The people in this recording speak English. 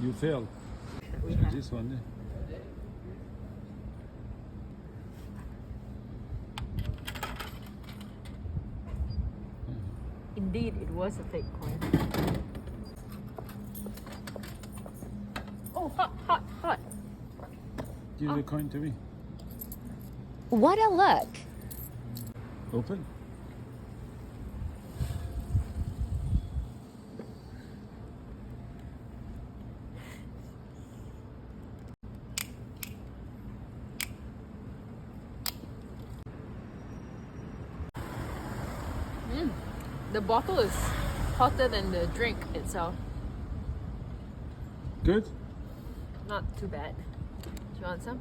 You failed. We Try have. this one. Indeed, it was a fake coin. Oh, hot, hot, hot. Give the coin to me. What a look! Open. The bottle is hotter than the drink itself. Good? Not too bad. Do you want some?